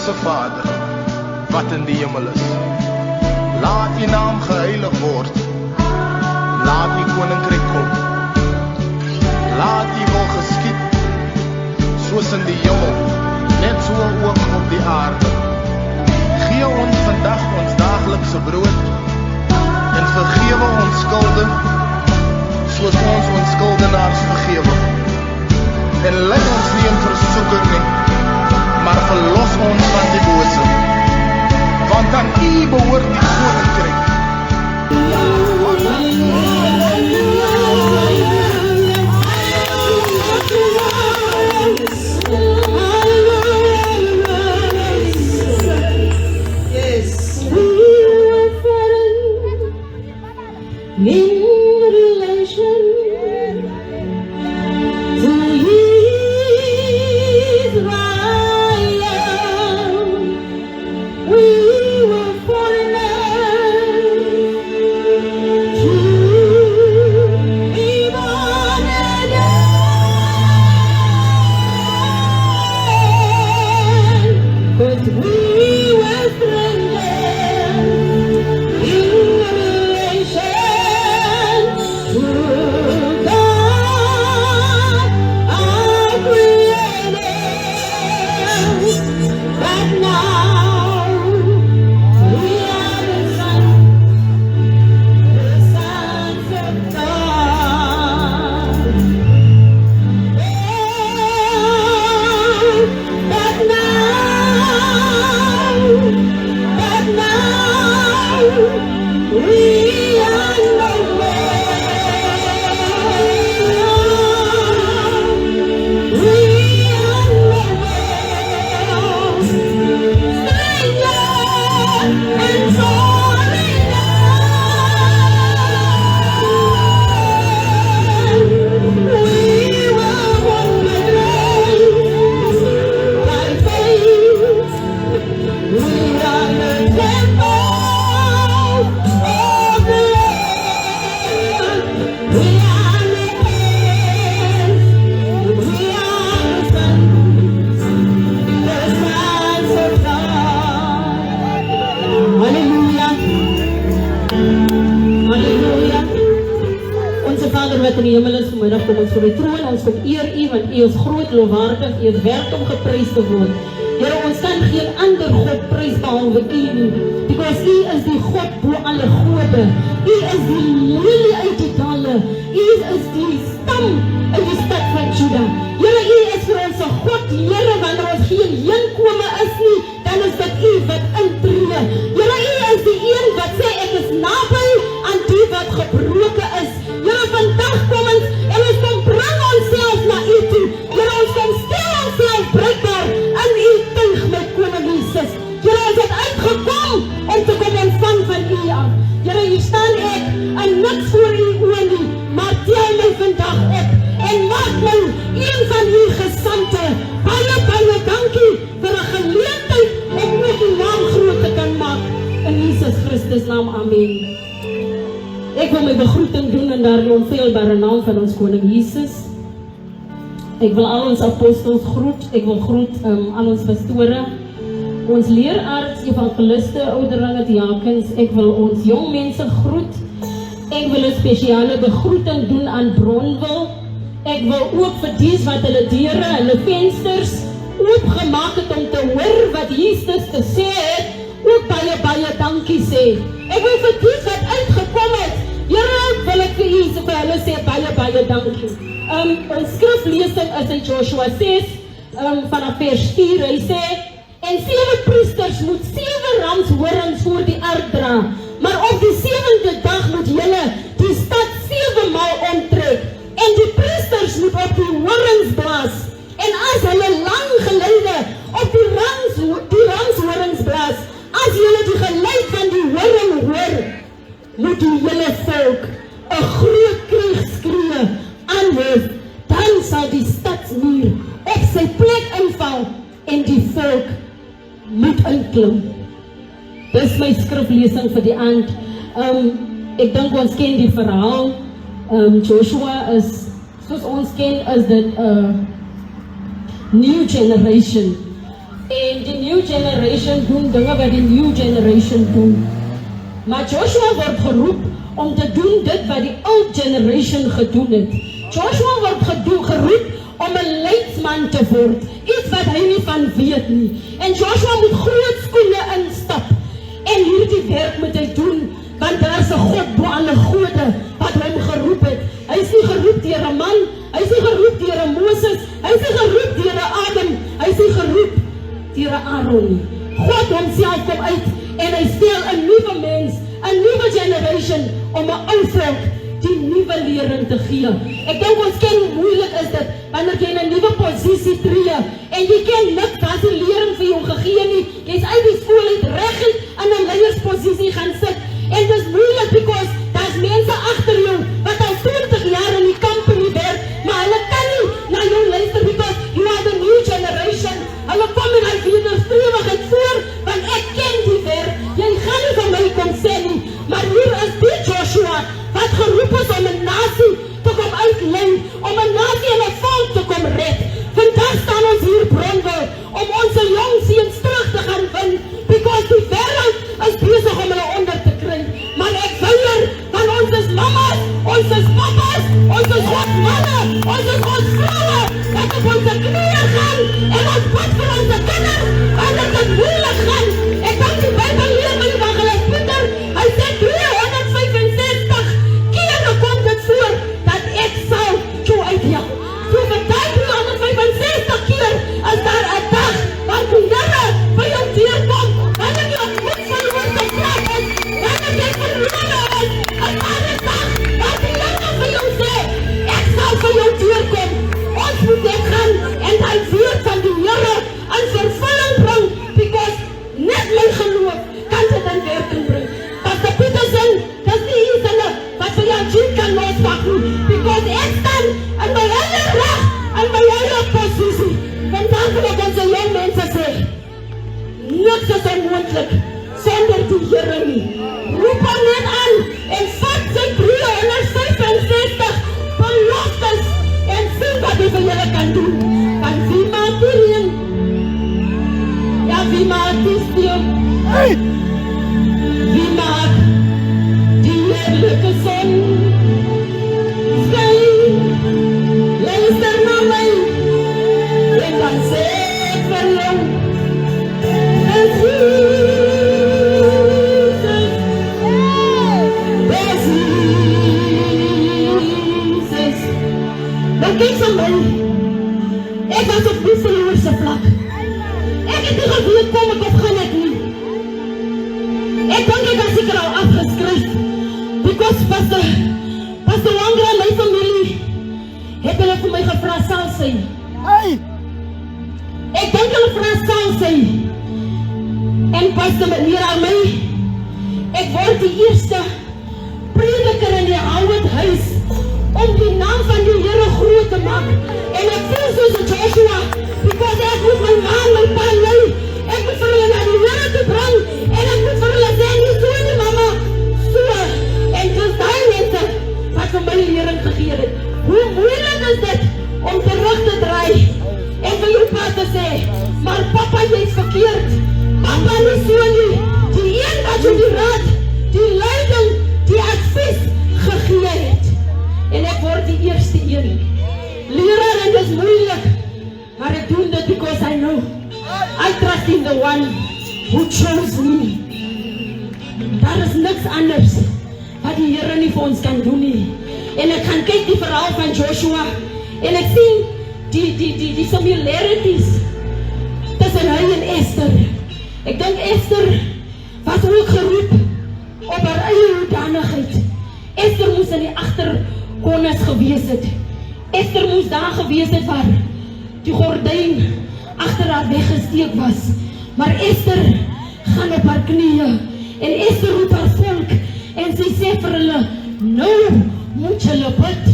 Onze Vader, wat in die hemel is. Laat U naam geheilig word. Laat U koninkryk kom. Laat U wil geskied, soos in die hemel, net so ook op die aarde. Gee ons vandag ons daaglikse brood, en vergewe ons skulde, soos ons ons skuldenaars vergewe. En lei ons nie in versoeking nie, maar verlos ons van die bose. Want aan U behoort die koninkryk. in die hemel is vanmiddag, kom ons voor die troon, ons kom eer U, want U is groot, lofwaardig, U is werd om geprys te word. Here, ons kan geen ander God prys behalwe U nie, because U is die God bo alle gode. U is die lelie uit die dalle. U is die stam in die stad van Juda. Here, U is vir ons 'n God, Here, wanneer ons geen heenkome is nie, dan is dit U wat intree. Here, U is die een wat sê ek is naby aan die wat gebroken is. Here, vandag kom ons en ons kom bring onsself na U toe. Here, ons kom stel onsself bruikbaar in U tuig met koning Jesus. Here, ons het uitgekom om te kom ontvang van U af. Here, hier staan ek en niks voor U oor nie, maar tel my vandag op en maak my een van U gesande. Baie dankie vir 'n geleentheid om net U naam groot te kan maak. In Jesus Christus naam, amen. Ek wil my begroeting doen in daardie onfeilbare naam van ons koning Jesus. Ek wil al ons apostels groet, ek wil groet al ons pastore, ons leeraards, evangeliste, ouderlinge, diakens, ek wil ons jong mense groet. Ek wil 'n spesiale begroeting doen aan Bronwil. Ek wil ook vir dies wat hulle deure, hulle vensters oopgemaak het om te hoor wat Jesus te sê het, ook baie dankie sê. Ek wil vir dies wat uitgekom het, Here, wil ek vir U vir hulle sê baie dankie. Ons skriflesing is in Joshua 6 vanaf vers 4. Hy sê, en 7 priesters moet 7 ramshorings voor die ark dra, maar op die 7de dag moet julle die stad 7 maal omtrek, en die priesters moet op die horings blaas, en as hulle lang geleide op die ramshorings blaas, as julle die geluid van die horing hoor, moet die hele volk 'n groot kriegsskreeu aanhef, dan sal die stadsmuur op sy plek inval en die volk moet inklim. Dis my skriflesing vir die aand. Ek dink ons ken die verhaal. Joshua is, soos ons ken, is dit new generation. En die new new generation doen dinge wat die new generation doen. Maar Joshua word geroep om te doen dit wat die old generation gedoen het. Joshua word geroep om 'n leidsman te word, iets wat hy nie van weet nie. En Joshua moet groot skoene instap en hierdie werk moet hy doen, want daar is 'n God bo alle gode wat hom geroep het. Hy is nie geroep deur 'n man, hy is nie geroep deur 'n Moses, hy is nie geroep deur 'n Adam, hy is nie geroep deur 'n Aaron nie. God homself kom uit en hy stel 'n nuwe mens, 'n nuwe generation om 'n ou volk die nuwe lering te gee. Ek dink ons ken hoe moeilik is dit wanneer jy in 'n nuwe posisie tree en jy ken niks van die lering vir jou gegee nie. Jy's uit die skool uit reguit in 'n leiersposisie gaan sit en dis moeilik because daar's mense agter jou wat al 20 jaar in die company werk, maar hulle kan nie na jou luister because you are the new generation. Hulle kom en hy wederstrewigheid voor, want ek ken die werk. Jy gaan nie van my kom sê nie, maar hier is die Joshua wat geroep is om 'n nasie te kom uitlei, om 'n nasie en 'n volk te kom red. Vandag staan ons hier Bronwil om ons jong seuns terug te gaan win, because die wêreld is besig om hulle onder te kry. Maar ek weier, want ons is mamas, ons is papas, ons is God manne, ons is God vroue, wat op ons knieë gaan en ons bid vir ons kinders, want dit is moeilik gaan. Ek dink die Bybel leer met die evangelis Pieter, hy sê 365 kere kom dit voor dat ek sal jou uithelp. So vir die 365 keer is daar 'n dag wat die Here by jou deur kom, wanneer jy ontmoet van die woord van God is, wanneer jy verloren is, is daar 'n dag wat die Here vir jou sê, ek sal vir jou deur kom. Ons moet net gaan en die woord van die Here in vervulling bring, because net my geloof kan dit in werking bring. Pastor Peterson, dis nie iets wat vir jou jeep kan lospak nie, because ek staan in my eie reg, in my eie posisie. Vandaag wil ek ons jong mense sê, niks is onmoontlik sonder die Here nie. Roep hom net aan en vat sy 365 beloftes en sien wat hy vir julle kan doen. Want wie maak die reën? Ja, wie maak die stil? Wie maak die heerlijke son? Skyn, luister na my, en dan sê ek vir jou, dis Jesus, dis Jesus. Nou kyk van my, ek was op die verloorse vlak. Ek het nie geweet kom ek of gaan ek nie. Ek dink ek was seker al afgeskryf, because Pastor Wangra en my familie het hulle vir my gevra, sal sy. Ek dink hulle vra, sal sy. En Pastor meneer aan my, ek word die eerste prediker in die Howard huis om die naam van die Here groot te maak. En ek voel soos 'n Joshua, because ek moet my ma en my pa lei. Ek moet vir hulle na die Here te bring en ek moet vir hulle sê, nie so nie mama, so. En dis daai mense wat vir my lering gegee het. Hoe moeilik is dit om terug te draai en vir jou pa te sê, maar papa, jy is verkeerd. Papa, nie so nie. Die een wat jou die raad, die leiding, die advies gegee het. En ek word die eerste een. Leraar, en dit is moeilik, maar ek doen dit because I know I trust in the one who chose me. Daar is niks anders wat die Here nie vir ons kan doen nie. En ek gaan kyk die verhaal van Joshua en ek sien die similarities tussen hy en Esther. Ek dink Esther was ook geroep op haar eie hoedanigheid. Esther moes in die agterkonnes gewees het. Esther moes daar gewees het waar die gordyn agter haar weggesteek was. Maar Esther gaan op haar knieë en Esther roep haar volk en sy sê vir hulle, nou moet julle bid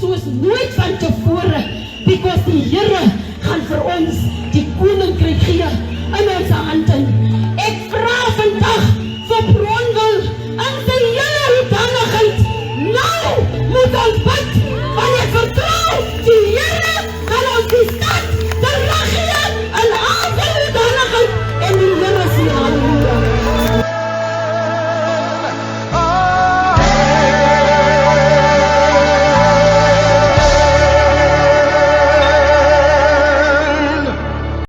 soos nooit van tevore, because die Here gaan vir ons die